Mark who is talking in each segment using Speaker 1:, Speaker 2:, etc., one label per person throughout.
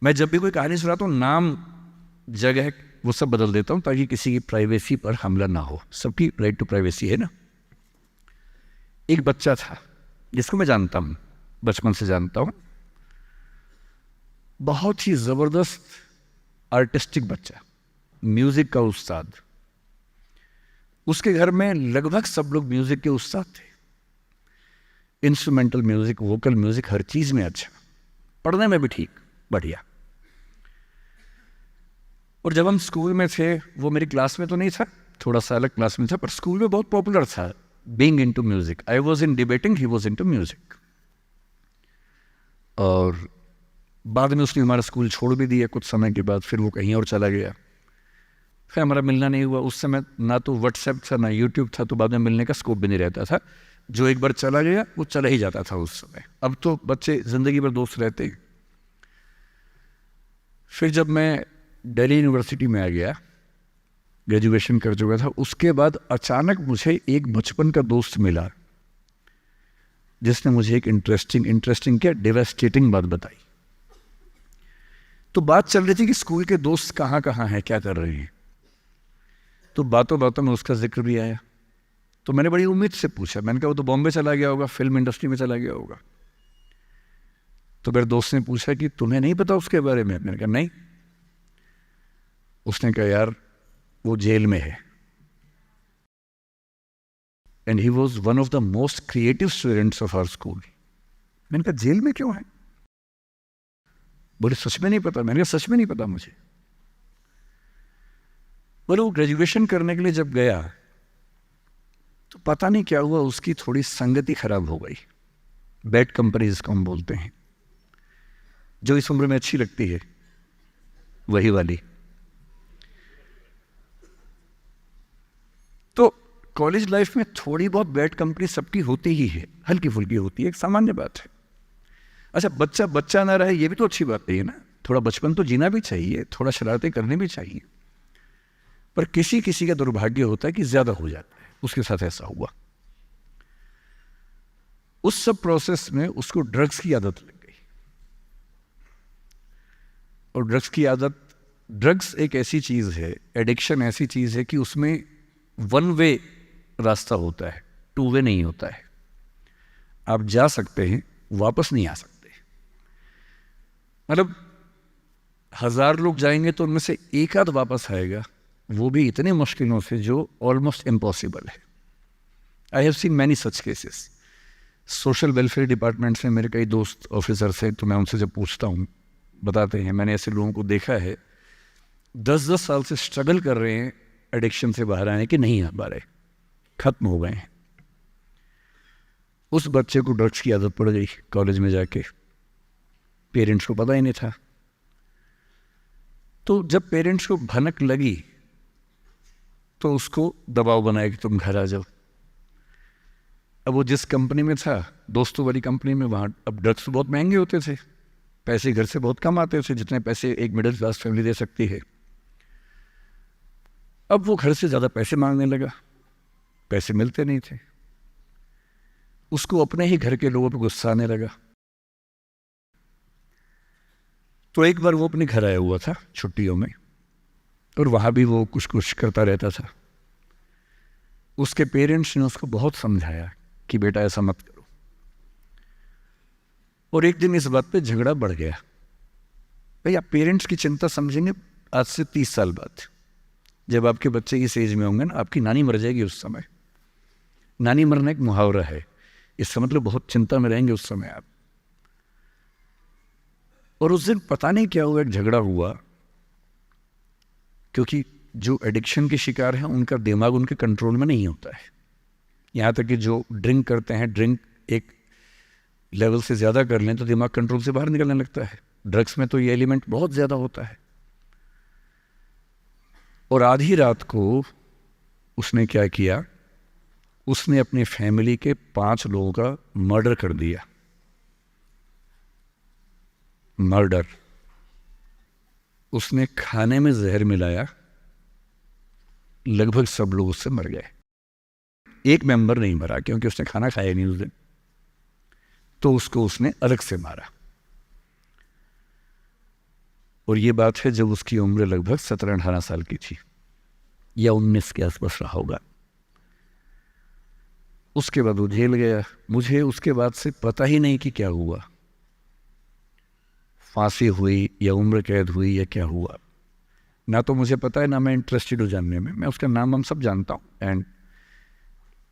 Speaker 1: मैं जब भी कोई कहानी सुनाता हूँ, नाम, जगह, वो सब बदल देता हूँ ताकि किसी की प्राइवेसी पर हमला ना हो। सबकी राइट टू प्राइवेसी है ना। एक बच्चा था जिसको मैं जानता हूँ, बचपन से जानता हूँ, बहुत ही ज़बरदस्त आर्टिस्टिक बच्चा, म्यूज़िक का उस्ताद। उसके घर में लगभग सब लोग म्यूज़िक के उस्ताद थे, इंस्ट्रूमेंटल म्यूज़िक, वोकल म्यूज़िक, हर चीज़ में अच्छा, पढ़ने में भी ठीक, बढ़िया। और जब हम स्कूल में थे, वो मेरी क्लास में तो नहीं था, थोड़ा सा अलग क्लास में था, पर स्कूल में बहुत पॉपुलर था, being into music. I was in debating, he was into music. और बाद में उसने हमारा स्कूल छोड़ भी दिया कुछ समय के बाद, फिर वो कहीं और चला गया, फिर हमारा मिलना नहीं हुआ। उस समय ना तो व्हाट्सएप था ना यूट्यूब था, तो बाद में मिलने का स्कोप भी नहीं रहता था। जो एक बार चला गया वो चला ही जाता था उस समय। अब तो बच्चे ज़िंदगी भर दोस्त रहते हैं। फिर जब मैं दिल्ली यूनिवर्सिटी में आ गया, ग्रेजुएशन कर चुका था, उसके बाद अचानक मुझे एक बचपन का दोस्त मिला जिसने मुझे एक इंटरेस्टिंग क्या, डेवास्टेटिंग बात बताई। तो बात चल रही थी कि स्कूल के दोस्त कहाँ कहाँ हैं, क्या कर रहे हैं, तो बातों बातों में उसका जिक्र भी आया। तो मैंने बड़ी उम्मीद से पूछा, मैंने कहा वो तो बॉम्बे चला गया होगा, फिल्म इंडस्ट्री में चला गया होगा। तो मेरे दोस्त ने पूछा कि तुम्हें नहीं पता उसके बारे में? मैंने कहा नहीं। उसने कहा यार वो जेल में है, and he was one of the most creative students of our school. मैंने कहा जेल में क्यों है? बोले सच में नहीं पता। मैंने कहा सच में नहीं पता मुझे। बोले वो ग्रेजुएशन करने के लिए जब गया तो पता नहीं क्या हुआ, उसकी थोड़ी संगति खराब हो गई। बैड कंपनी जिसको हम बोलते हैं, जो इस उम्र में अच्छी लगती है, वही वाली। तो कॉलेज लाइफ में थोड़ी बहुत बैड कंपनी सबकी होती ही है, हल्की फुल्की होती है, एक सामान्य बात है। अच्छा, बच्चा बच्चा ना रहे ये भी तो अच्छी बात है ना, थोड़ा बचपन तो जीना भी चाहिए, थोड़ा शरारतें करनी भी चाहिए। पर किसी किसी का दुर्भाग्य होता है कि ज्यादा हो जाता है, उसके साथ ऐसा हुआ। उस सब प्रोसेस में उसको ड्रग्स की आदत लग गई। और ड्रग्स की आदत, ड्रग्स एक ऐसी चीज है, एडिक्शन ऐसी चीज है कि उसमें वन वे रास्ता होता है, टू वे नहीं होता है। आप जा सकते हैं, वापस नहीं आ सकते। मतलब 1000 लोग जाएंगे तो उनमें से एक आध वापस आएगा, वो भी इतने मुश्किलों से जो ऑलमोस्ट इम्पॉसिबल है। I have seen many such cases. Social welfare department से मेरे कई दोस्त ऑफिसर से, तो मैं उनसे जब पूछता हूँ बताते हैं, मैंने ऐसे लोगों को देखा है 10-10 साल से स्ट्रगल कर रहे हैं एडिक्शन से बाहर आने के, नहीं आ पा रहे, खत्म हो गए हैं। उस बच्चे को ड्रग्स की आदत पड़ गई कॉलेज में जाके, पेरेंट्स को पता ही नहीं था। तो जब पेरेंट्स को भनक लगी तो उसको दबाव बनाया कि तुम घर आ जाओ। अब वो जिस कंपनी में था, दोस्तों वाली कंपनी में, वहाँ अब ड्रग्स तो बहुत महंगे होते थे, पैसे घर से बहुत कम आते थे, जितने पैसे एक मिडिल क्लास फैमिली दे सकती है। अब वो घर से ज़्यादा पैसे मांगने लगा, पैसे मिलते नहीं थे। उसको अपने ही घर के लोगों पर गुस्सा आने लगा। तो एक बार वो अपने घर आया हुआ था छुट्टियों में, और वहाँ भी वो कुछ कुछ करता रहता था। उसके पेरेंट्स ने उसको बहुत समझाया कि बेटा ऐसा मत करो, और एक दिन इस बात पे झगड़ा बढ़ गया। भाई आप पेरेंट्स की चिंता समझेंगे आज से 30 साल बाद, जब आपके बच्चे इस एज में होंगे ना, आपकी नानी मर जाएगी उस समय। नानी मरना एक मुहावरा है, इसका मतलब बहुत चिंता में रहेंगे उस समय आप। और उस दिन पता नहीं क्या हुआ, एक झगड़ा हुआ, क्योंकि जो एडिक्शन के शिकार हैं उनका दिमाग उनके कंट्रोल में नहीं होता है। यहाँ तक कि जो ड्रिंक करते हैं, ड्रिंक एक लेवल से ज़्यादा कर लें तो दिमाग कंट्रोल से बाहर निकलने लगता है। ड्रग्स में तो ये एलिमेंट बहुत ज़्यादा होता है। और आधी रात को उसने क्या किया, उसने अपनी फैमिली के 5 लोगों का मर्डर कर दिया। मर्डर। उसने खाने में जहर मिलाया, लगभग सब लोग उससे मर गए। एक मेंबर नहीं मरा क्योंकि उसने खाना खाया नहीं उस दिन, तो उसको उसने अलग से मारा। और ये बात है जब उसकी उम्र लगभग 17-18 साल की थी या 19 के आसपास रहा होगा। उसके बाद वो जेल गया। मुझे उसके बाद से पता ही नहीं कि क्या हुआ, फांसी हुई या उम्र कैद हुई या क्या हुआ, ना तो मुझे पता है ना मैं इंटरेस्टेड हूँ जानने में। मैं उसका नाम हम सब जानता हूँ, एंड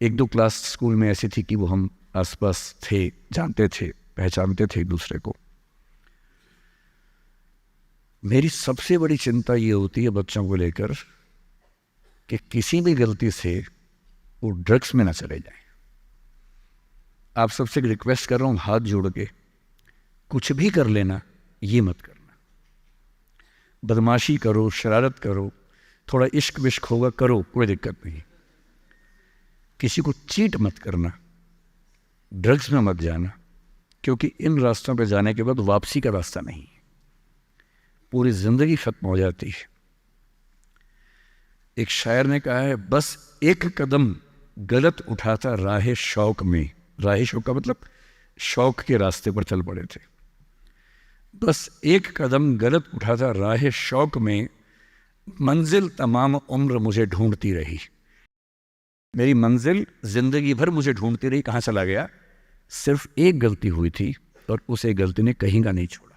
Speaker 1: 1-2 क्लास स्कूल में ऐसी थी कि वो हम आसपास थे, जानते थे, पहचानते थे एक दूसरे को। मेरी सबसे बड़ी चिंता ये होती है बच्चों को लेकर कि किसी भी गलती से वो ड्रग्स में ना चले जाएं। आप सबसे रिक्वेस्ट कर रहा हूँ हाथ जोड़ के, कुछ भी कर लेना, ये मत करना। बदमाशी करो, शरारत करो, थोड़ा इश्क विश्क होगा करो, कोई दिक्कत नहीं। किसी को चीट मत करना, ड्रग्स में मत जाना, क्योंकि इन रास्तों पे जाने के बाद वापसी का रास्ता नहीं है, पूरी जिंदगी खत्म हो जाती है। एक शायर ने कहा है, बस एक कदम गलत उठाता राह शौक में, राह शौक का मतलब शौक के रास्ते पर चल पड़े थे, बस एक कदम गलत उठाता राह शौक में, मंजिल तमाम उम्र मुझे ढूंढती रही। मेरी मंजिल जिंदगी भर मुझे ढूंढती रही, कहाँ चला गया? सिर्फ एक गलती हुई थी और उस एक गलती ने कहीं का नहीं छोड़ा।